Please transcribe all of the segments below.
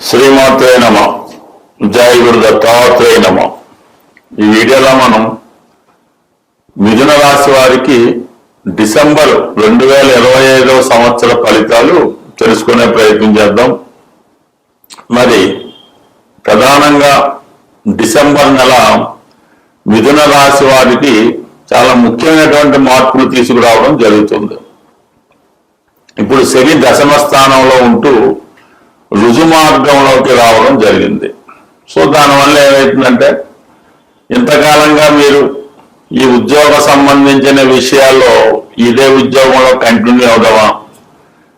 శ్రీమాత్రే నమ. జై గురు దత్తాత్రేయ నమ. ఈ వీడియోలో మనం మిథున రాశి వారికి డిసెంబర్ 2025 సంవత్సర ఫలితాలు తెలుసుకునే ప్రయత్నం చేద్దాం. మరి ప్రధానంగా డిసెంబర్ నెల మిథున రాశి వారికి చాలా ముఖ్యమైనటువంటి మార్పులు తీసుకురావడం జరుగుతుంది. ఇప్పుడు శని దశమ స్థానంలో ఉంటూ రుజు మార్గంలోకి రావడం జరిగింది. సో దానివల్ల ఏమవుతుందంటే, ఇంతకాలంగా మీరు ఈ ఉద్యోగ సంబంధించిన విషయాల్లో ఇదే ఉద్యోగంలో కంటిన్యూ అవుదామా,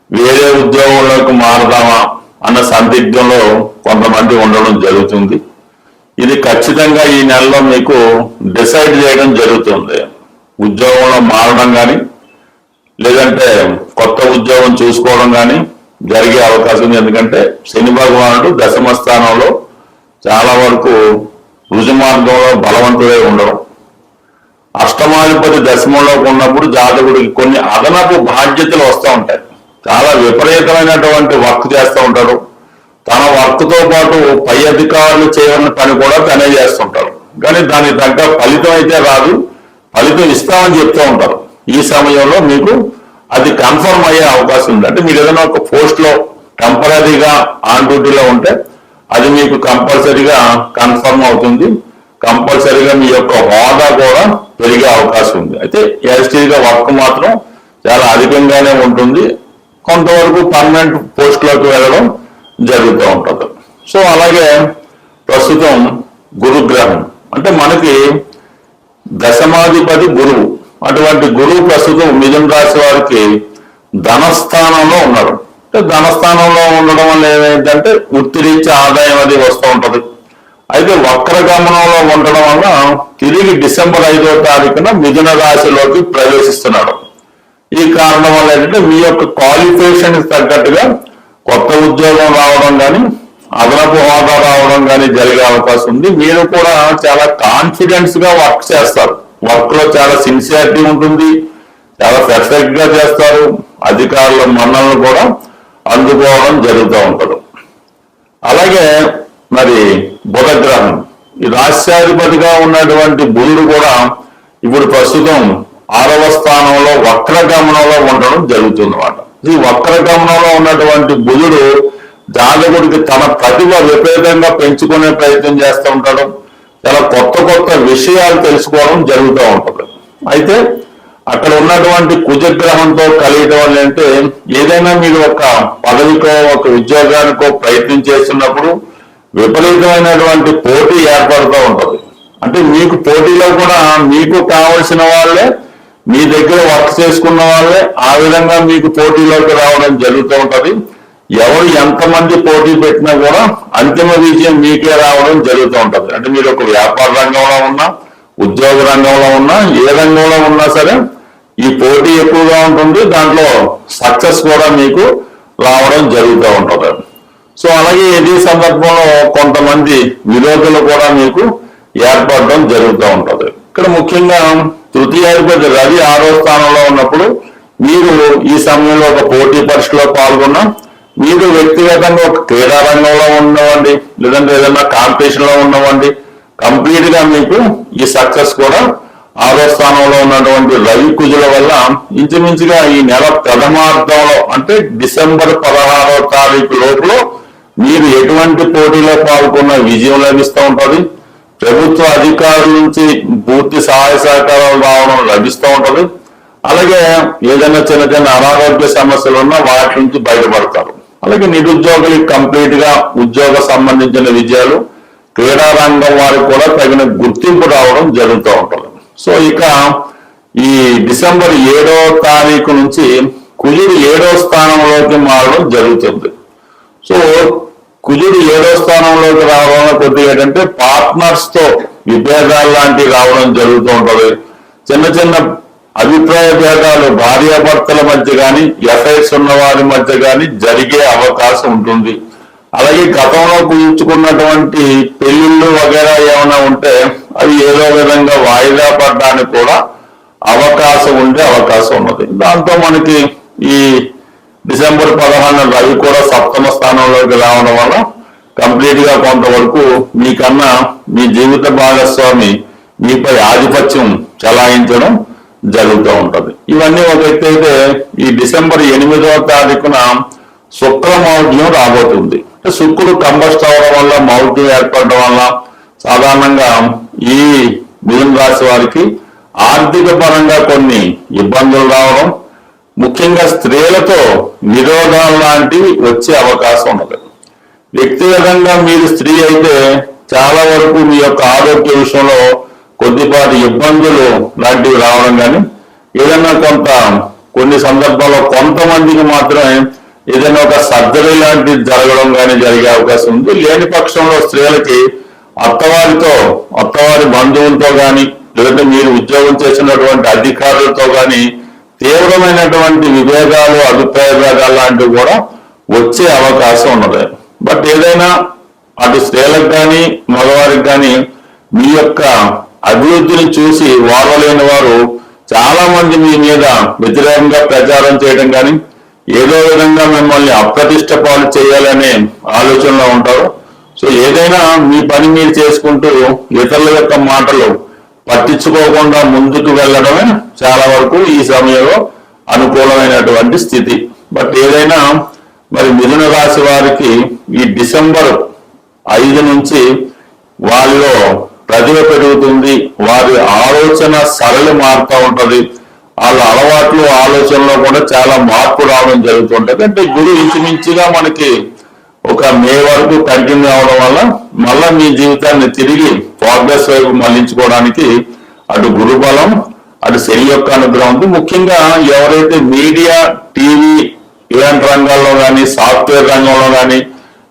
వేరే ఉద్యోగంలోకి మారదామా అన్న సందిగ్ధంలో కొంతమంది ఉండడం జరుగుతుంది. ఇది ఖచ్చితంగా ఈ నెలలో మీకు డిసైడ్ చేయడం జరుగుతుంది. ఉద్యోగంలో మారడం కానీ లేదంటే కొత్త ఉద్యోగం చూసుకోవడం కానీ జరిగే అవకాశం ఉంది. ఎందుకంటే శని భగవానుడు దశమ స్థానంలో చాలా వరకు రుజు మార్గంలో బలవంతుడై ఉండడం, అష్టమాధిపతి దశమంలో ఉన్నప్పుడు జాతకుడికి కొన్ని అదనపు బాధ్యతలు వస్తూ ఉంటాయి. చాలా విపరీతమైనటువంటి వర్క్ చేస్తూ ఉంటాడు. తన వర్క్తో పాటు పై అధికారులు చేయని పని కూడా తనే చేస్తుంటారు. కానీ దానికి తగ్గ ఫలితం అయితే రాదు. ఫలితం ఇస్తామని చెప్తూ ఉంటారు. ఈ సమయంలో మీకు అది కన్ఫర్మ్ అయ్యే అవకాశం ఉంది. అంటే మీరు ఏదైనా ఒక పోస్ట్లో టెంపరీగా ఆన్ డ్యూటీలో ఉంటే అది మీకు కంపల్సరీగా కన్ఫర్మ్ అవుతుంది. కంపల్సరీగా మీ యొక్క హోదా కూడా పెరిగే అవకాశం ఉంది. అయితే యాజిటీగా వర్క్ మాత్రం చాలా అధికంగానే ఉంటుంది. కొంతవరకు పర్మనెంట్ పోస్ట్లోకి వెళ్ళడం జరుగుతూ ఉంటుంది. సో అలాగే ప్రస్తుతం గురుగ్రహం అంటే మనకి దశమాధిపతి గురువు. అటువంటి గురువు ప్రస్తుతం మిథున రాశి వారికి ధనస్థానంలో ఉన్నాడు. అంటే ధనస్థానంలో ఉండడం వల్ల ఏమైందంటే వృత్తిరీత్యా ఆదాయం అది వస్తూ ఉంటుంది. అయితే వక్రగమనంలో ఉండడం వల్ల తిరిగి డిసెంబర్ 5వ తారీఖున మిథున రాశిలోకి ప్రవేశిస్తున్నాడు. ఈ కారణం వల్ల ఏంటంటే మీ యొక్క క్వాలిఫికేషన్ తగ్గట్టుగా కొత్త ఉద్యోగం రావడం కానీ అదనపు హోదా రావడం కానీ జరిగే అవకాశం ఉంది. మీరు కూడా చాలా కాన్ఫిడెన్స్ గా వర్క్ చేస్తారు. వర్క్ లో చాలా సిన్సియారిటీ ఉంటుంది. చాలా పర్ఫెక్ట్ గా చేస్తారు. అధికారుల మన్నలను కూడా అందుకోవడం జరుగుతూ ఉంటుంది. అలాగే మరి బుధగ్రహం, ఈ రాష్ట్రాధిపతిగా ఉన్నటువంటి బుధుడు కూడా ఇప్పుడు ప్రస్తుతం 6వ స్థానంలో వక్రగమనంలో ఉండడం జరుగుతుంది అన్నమాట. ఈ వక్రగమనంలో ఉన్నటువంటి బుధుడు జాతకుడికి తన ప్రతిభ విపరీతంగా పెంచుకునే ప్రయత్నం చేస్తూ ఉంటాడు. చాలా కొత్త కొత్త విషయాలు తెలుసుకోవడం జరుగుతూ ఉంటుంది. అయితే అక్కడ ఉన్నటువంటి కుజగ్రహంతో కలియడం వల్ల అంటే ఏదైనా మీరు ఒక పదవికో ఒక ఉద్యోగానికో ప్రయత్నం చేస్తున్నప్పుడు విపరీతమైనటువంటి పోటీ ఏర్పడుతూ ఉంటుంది. అంటే మీకు పోటీలో కూడా మీకు కావలసిన వాళ్ళే మీ దగ్గర వర్క్ చేసుకున్న వాళ్ళే ఆ విధంగా మీకు పోటీలోకి రావడం జరుగుతూ ఉంటుంది. ఎవరు ఎంతమంది పోటీ పెట్టినా కూడా అంతిమ విజయం మీకే రావడం జరుగుతూ ఉంటుంది. అంటే మీరు ఒక వ్యాపార రంగంలో ఉన్నా, ఉద్యోగ రంగంలో ఉన్నా, ఏ రంగంలో ఉన్నా సరే ఈ పోటీ ఎక్కువగా ఉంటుంది. దాంట్లో సక్సెస్ కూడా మీకు రావడం జరుగుతూ ఉంటుంది. సో అలాగే ఈ సందర్భంలో కొంతమంది విరోధులు కూడా మీకు ఏర్పడడం జరుగుతూ ఉంటుంది. ఇక్కడ ముఖ్యంగా తృతీయాధిపతి రవి 6వ స్థానంలో ఉన్నప్పుడు మీరు ఈ సమయంలో ఒక పోటీ పరీక్షలో పాల్గొన్నా, మీరు వ్యక్తిగతంగా ఒక క్రీడా రంగంలో ఉన్నవండి, లేదంటే ఏదైనా కాంపిటీషన్ లో ఉన్నవండి, కంప్లీట్ గా మీకు ఈ సక్సెస్ కూడా 6వ స్థానంలో ఉన్నటువంటి రవి కుజుల వల్ల ఇంచుమించుగా ఈ నెల ప్రథమార్థంలో అంటే డిసెంబర్ 16వ తారీఖు లోపల మీరు ఎటువంటి పోటీలో పాల్గొన్న విజయం లభిస్తూ ఉంటుంది. ప్రభుత్వ అధికారుల నుంచి పూర్తి సహాయ సహకారాలు రావడం లభిస్తూ ఉంటుంది. అలాగే ఏదైనా చిన్న చిన్న అనారోగ్య సమస్యలు ఉన్నా వాటి నుంచి బయటపడతారు. అలాగే నిరుద్యోగులకు కంప్లీట్ గా ఉద్యోగ సంబంధించిన విజయాలు, క్రీడా రంగం వారికి కూడా తగిన గుర్తింపు రావడం జరుగుతూ ఉంటుంది. సో ఇక ఈ డిసెంబర్ 7వ తారీఖు నుంచి కుజుడు 7వ స్థానంలోకి మారడం జరుగుతుంది. సో కుజుడు 7వ స్థానంలోకి రావడం కొద్దిగా ఏంటంటే పార్ట్నర్స్ తో విభేదాలు లాంటివి రావడం జరుగుతూ ఉంటుంది. చిన్న చిన్న అభిప్రాయ భేదాలు భార్యాభర్తల మధ్య కానీ ఎఫ్ఐఆర్స్ ఉన్న వారి మధ్య కానీ జరిగే అవకాశం ఉంటుంది. అలాగే గతంలో కుదుర్చుకున్నటువంటి పెళ్లిళ్ళు వగేరా ఏమైనా ఉంటే అవి ఏదో విధంగా వాయిదా పడడానికి కూడా అవకాశం ఉండే అవకాశం ఉన్నది. దాంతో మనకి ఈ డిసెంబర్ 16 రవి కూడా 7వ స్థానంలోకి రావడం వల్ల కంప్లీట్ గా కొంతవరకు మీకన్నా మీ జీవిత భాగస్వామి మీపై ఆధిపత్యం చలాయించడం జరుగుతూ ఉంటది. ఇవన్నీ ఒక ఎత్తు అయితే ఈ డిసెంబర్ 8వ తారీఖున శుక్ర మౌఢ్యం రాబోతుంది. శుక్రుడు కంబస్ట్ అవడం వల్ల మౌఢ్యం ఏర్పడడం వల్ల సాధారణంగా ఈ మిథున రాశి వారికి ఆర్థిక పరంగా కొన్ని ఇబ్బందులు రావడం, ముఖ్యంగా స్త్రీలతో నిరోధాలు లాంటివి వచ్చే అవకాశం ఉండదు. వ్యక్తిగతంగా మీరు స్త్రీ అయితే చాలా వరకు మీ యొక్క ఆరోగ్య విషయంలో కొద్దిపాటి ఇబ్బందులు లాంటివి రావడం కానీ, ఏదైనా కొన్ని సందర్భాల్లో కొంతమందికి మాత్రమే ఏదైనా ఒక సర్జరీ లాంటిది జరగడం కానీ జరిగే అవకాశం ఉంది. లేని పక్షంలో స్త్రీలకి అత్తవారి బంధువులతో కానీ, లేదంటే మీరు ఉద్యోగం చేసినటువంటి అధికారులతో కానీ తీవ్రమైనటువంటి విభేదాలు, అభిప్రాయ భేదాలు లాంటివి కూడా వచ్చే అవకాశం ఉన్నది. బట్ ఏదైనా అటు స్త్రీలకు కానీ మగవారికి కానీ మీ యొక్క అభివృద్ధిని చూసి వారలేని వారు చాలా మంది మీ మీద వ్యతిరేకంగా ప్రచారం చేయడం కానీ, ఏదో విధంగా మిమ్మల్ని అప్రతిష్ట పాలు చేయాలనే ఆలోచనలో ఉంటారు. సో ఏదైనా మీ పని మీరు చేసుకుంటూ ఇతరుల యొక్క మాటలు పట్టించుకోకుండా ముందుకు వెళ్ళడమే చాలా వరకు ఈ సమయంలో అనుకూలమైనటువంటి స్థితి. బట్ ఏదైనా మరి మిథున రాశి వారికి ఈ డిసెంబర్ 5 నుంచి వారిలో ప్రతిభ పెరుగుతుంది, వారి ఆలోచన సరళి మారుతూ ఉంటది, వాళ్ళ అలవాట్లు ఆలోచనలో కూడా చాలా మార్పు రావడం జరుగుతుంటది. అంటే గురు ఇంచుమించుగా మనకి ఒక మే వరకు కంటిన్యూ అవడం వల్ల మళ్ళా మీ జీవితాన్ని తిరిగి ప్రోగ్రెస్ వైపు మళ్లించుకోవడానికి అటు గురు బలం, అటు శని యొక్క అనుగ్రహం ఉంది. ముఖ్యంగా ఎవరైతే మీడియా, టీవీ ఇలాంటి రంగాల్లో కానీ, సాఫ్ట్వేర్ రంగంలో కానీ,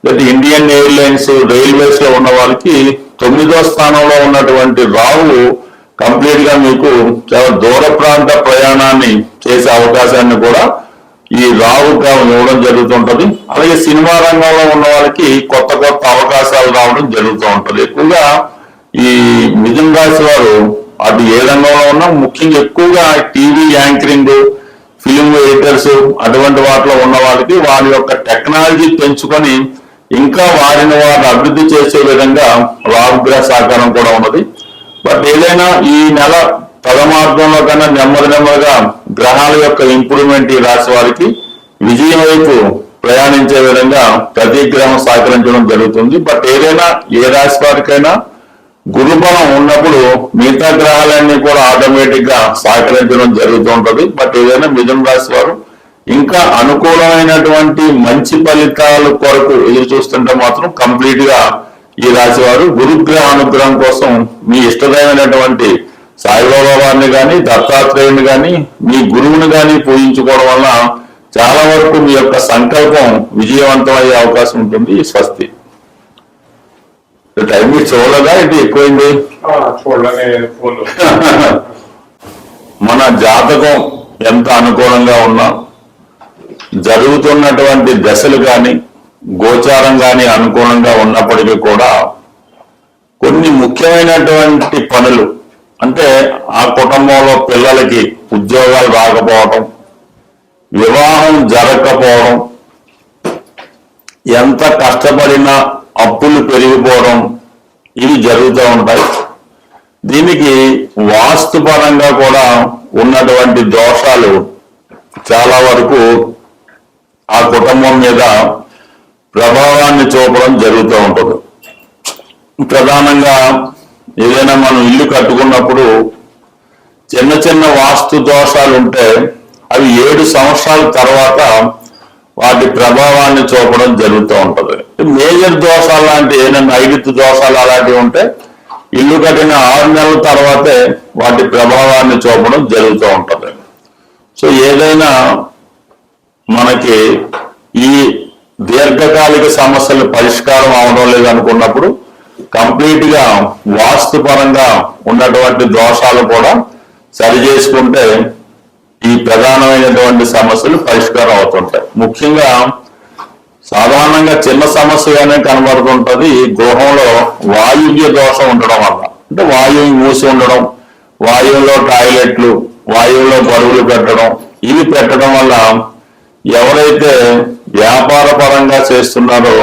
లేదా ఇండియన్ ఎయిర్లైన్స్, రైల్వేస్ లో ఉన్న వాళ్ళకి 9వ స్థానంలో ఉన్నటువంటి రాహు కంప్లీట్ గా మీకు చాలా దూర ప్రాంత ప్రయాణాన్ని చేసే అవకాశాన్ని కూడా ఈ రాహుగా ఇవ్వడం జరుగుతుంటది. అలాగే సినిమా రంగంలో ఉన్న వాళ్ళకి కొత్త అవకాశాలు రావడం జరుగుతూ ఉంటది. ఎక్కువగా ఈ మిథున రాశి వారు అటు ఏ రంగంలో ఉన్నా, ముఖ్యంగా ఎక్కువగా టీవీ యాంకరింగ్, ఫిల్మ్ ఎడిటర్స్ అటువంటి వాటిలో ఉన్న వాళ్ళకి వారి యొక్క టెక్నాలజీ పెంచుకొని ఇంకా వారిని వారు అభివృద్ధి చేసే విధంగా రాహుగ్రహ సహకారం కూడా ఉన్నది. బట్ ఏదైనా ఈ నెల ప్రథమార్థంలో కన్నా నెమ్మదిగా గ్రహాల యొక్క ఇంప్రూవ్మెంట్ ఈ రాశి వారికి విజయం వైపు ప్రయాణించే విధంగా ప్రతి గ్రహం సహకరించడం జరుగుతుంది. బట్ ఏదైనా ఏ రాశి వారికైనా గురుబలం ఉన్నప్పుడు మిగతా గ్రహాలన్నీ కూడా ఆటోమేటిక్ గా సహకరించడం జరుగుతూ ఉంటది. బట్ ఏదైనా మిథున రాశి వారు ఇంకా అనుకూలమైనటువంటి మంచి ఫలితాల కొరకు ఎదురు చూస్తుంటే మాత్రం కంప్లీట్ గా ఈ రాశి వారు గురుగ్రహ అనుగ్రహం కోసం మీ ఇష్టదైనటువంటి సాయిబాబా వారిని కానీ, దత్తాత్రేయుని కానీ, మీ గురువుని కానీ పూజించుకోవడం వల్ల చాలా వరకు మీ యొక్క సంకల్పం విజయవంతం అయ్యే అవకాశం ఉంటుంది. స్వస్తి. టైం మీరు చూడలేదా? ఇది ఎక్కువైంది. మన జాతకం ఎంత అనుకూలంగా ఉన్నా, జరుగుతున్నటువంటి దశలు కానీ, గోచారం కానీ అనుకూలంగా ఉన్నప్పటికీ కూడా కొన్ని ముఖ్యమైనటువంటి పనులు, అంటే ఆ కుటుంబంలో పిల్లలకి ఉద్యోగాలు రాకపోవడం, వివాహం జరగకపోవడం, ఎంత కష్టపడినా అప్పులు పెరిగిపోవడం, ఇవి జరుగుతూ ఉంటాయి. దీనికి వాస్తుపరంగా కూడా ఉన్నటువంటి దోషాలు చాలా వరకు ఆ కుటుంబం మీద ప్రభావాన్ని చూపడం జరుగుతూ ఉంటుంది. ప్రధానంగా ఏదైనా మనం ఇల్లు కట్టుకున్నప్పుడు చిన్న వాస్తు దోషాలు ఉంటే అవి 7 సంవత్సరాల తర్వాత వాటి ప్రభావాన్ని చూపడం జరుగుతూ ఉంటుంది. మేజర్ దోషాలు లాంటి ఏదైనా నైరుతి దోషాలు అలాంటివి ఉంటే ఇల్లు కట్టిన 6 నెలల తర్వాతే వాటి ప్రభావాన్ని చూపడం జరుగుతూ ఉంటుంది. సో ఏదైనా మనకి ఈ దీర్ఘకాలిక సమస్యలు పరిష్కారం అవడం లేదనుకున్నప్పుడు కంప్లీట్ గా వాస్తుపరంగా ఉన్నటువంటి దోషాలు కూడా సరి చేసుకుంటే ఈ ప్రధానమైనటువంటి సమస్యలు పరిష్కారం అవుతుంటాయి. ముఖ్యంగా సాధారణంగా చిన్న సమస్యగానే కనబడుతుంటది గృహంలో వాయువ్య దోషం ఉండడం వల్ల. అంటే వాయువు మూసి ఉండడం, వాయువులో టాయిలెట్లు, వాయువులో బరువులు పెట్టడం, ఇవి పెట్టడం వల్ల ఎవరైతే వ్యాపార పరంగా చేస్తున్నారో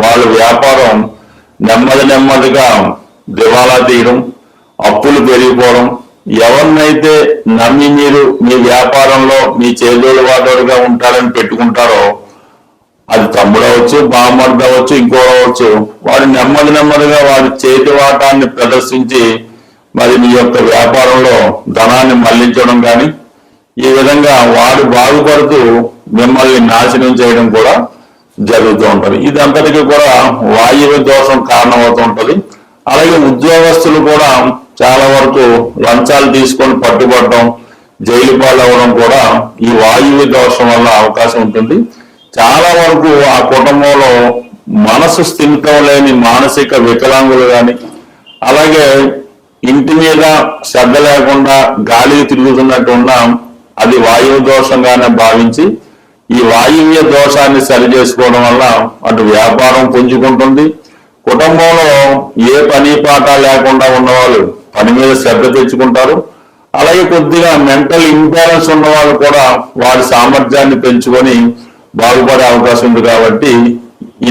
వాళ్ళ వ్యాపారం నెమ్మదిగా దివాలా తీయడం, అప్పులు పెరిగిపోవడం, ఎవరినైతే నమ్మి మీరు మీ వ్యాపారంలో మీ చేదోడు వాదోడుగా ఉంటారని పెట్టుకుంటారో, అది తమ్ముడు అవచ్చు, బామ్మర్ది అవచ్చు, ఇంకో అవచ్చు, వాడు నెమ్మదిగా వాడి చేతి వాటాన్ని ప్రదర్శించి మరి మీ యొక్క వ్యాపారంలో ధనాన్ని మళ్లించడం కానీ, ఈ విధంగా వాడు బాగుపడుతూ మిమ్మల్ని నాశనం చేయడం కూడా జరుగుతూ ఉంటది. ఇదంతటికీ కూడా వాయువ్య దోషం కారణమవుతూ ఉంటది. అలాగే ఉద్యోగస్తులు కూడా చాలా వరకు లంచాలు తీసుకొని పట్టుబడటం, జైలు పాలవడం కూడా ఈ వాయువ్య దోషం వల్ల అవకాశం ఉంటుంది. చాలా వరకు ఆ కుటుంబంలో మనసు స్థిమితం లేని మానసిక వికలాంగులు కానీ, అలాగే ఇంటి మీద శ్రద్ధ లేకుండా గాలికి తిరుగుతున్నట్టు ఉన్నా అది వాయువు దోషంగానే భావించి ఈ వాయువ్య దోషాన్ని సరి చేసుకోవడం వల్ల అటు వ్యాపారం పుంజుకుంటుంది, కుటుంబంలో ఏ పని పాట లేకుండా ఉన్నవాళ్ళు పని మీద శ్రద్ధ తెచ్చుకుంటారు. అలాగే కొద్దిగా మెంటల్ ఇంబ్యాలెన్స్ ఉన్న వాళ్ళు కూడా వారి సామర్థ్యాన్ని పెంచుకొని బాగుపడే అవకాశం ఉంది. కాబట్టి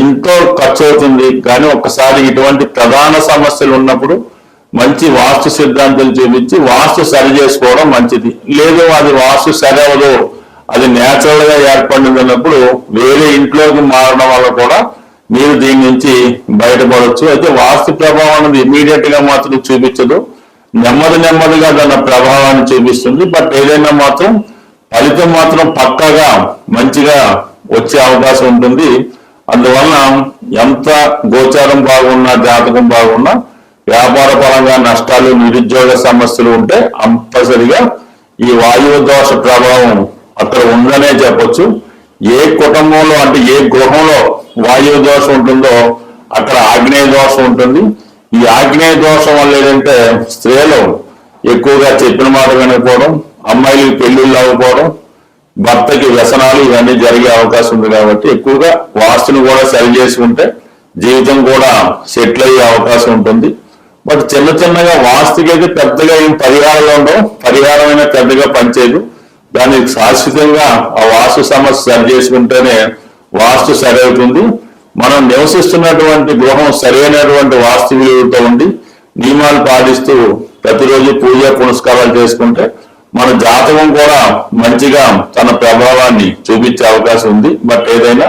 ఎంతో ఖర్చు అవుతుంది, కానీ ఒక్కసారి ఇటువంటి ప్రధాన సమస్యలు ఉన్నప్పుడు మంచి వాస్తు సిద్ధాంతం చూపించి వాస్తు సరి చేసుకోవడం మంచిది. లేదు అది వాస్తు సరి అవ్వదు, అది నేచురల్ గా ఏర్పడింది అన్నప్పుడు వేరే ఇంట్లోకి మారడం వల్ల కూడా మీరు దీని నుంచి బయటపడవచ్చు. అయితే వాస్తు ప్రభావం అనేది ఇమీడియట్ గా మాత్రం చూపించదు, నెమ్మదిగా దాని ప్రభావాన్ని చూపిస్తుంది. బట్ ఏదైనా మాత్రం ఫలితం మాత్రం పక్కాగా మంచిగా వచ్చే అవకాశం ఉంటుంది. అందువలన ఎంత గోచారం బాగున్నా, జాతకం బాగున్నా, వ్యాపార పరంగా నష్టాలు, నిరుద్యోగ సమస్యలు ఉంటే కంపల్సరిగా ఈ వాయువు దోష ప్రభావం అక్కడ ఉందనే చెప్పొచ్చు. ఏ కుటుంబంలో అంటే ఏ గృహంలో వాయువు దోషం ఉంటుందో అక్కడ ఆగ్నేయ దోషం ఉంటుంది. ఈ ఆగ్నేయ దోషం వల్ల ఏంటంటే స్త్రీలు ఎక్కువగా చెప్పిన మాట వినకపోవడం, అమ్మాయిలకి పెళ్లిళ్ళు అవ్వకపోవడం, భర్తకి వ్యసనాలు ఇవన్నీ జరిగే అవకాశం ఉంది. కాబట్టి ఎక్కువగా వాస్తును కూడా సరి చేసుకుంటే జీవితం కూడా సెటిల్ అయ్యే అవకాశం ఉంటుంది. బట్ చిన్నగా వాస్తుకి అయితే పెద్దగా ఏం పరిహారాలు ఉండవు, పరిహారమైన పెద్దగా పనిచేయదు. దానికి శాశ్వతంగా ఆ వాస్తు సమస్య సరి చేసుకుంటేనే వాస్తు సరి అవుతుంది. మనం నివసిస్తున్నటువంటి గృహం సరైనటువంటి వాస్తు విలువతో ఉండి నియమాలు పాటిస్తూ ప్రతిరోజు పూజ పునస్కారాలు చేసుకుంటే మన జాతకం కూడా మంచిగా తన ప్రభావాన్ని చూపించే అవకాశం ఉంది. బట్ ఏదైనా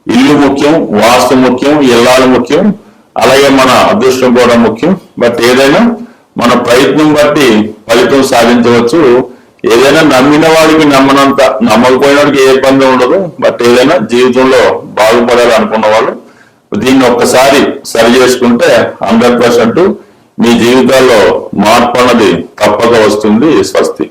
ఇల్లు ముఖ్యం, వాస్తు ముఖ్యం, ఇల్లాలు ముఖ్యం, అలాగే మన అదృష్టం కూడా ముఖ్యం. బట్ ఏదైనా మన ప్రయత్నం బట్టి ఫలితం సాధించవచ్చు. ఏదైనా నమ్మిన వాడికి నమ్మనంత, నమ్మకపోయిన వాడికి ఏ ఇబ్బంది ఉండదు. బట్ ఏదైనా జీవితంలో బాగుపడాలి అనుకున్న వాళ్ళు దీన్ని ఒక్కసారి సరి చేసుకుంటే 100% మీ జీవితాల్లో మార్పు అన్నది తప్పక వస్తుంది. స్వస్తి.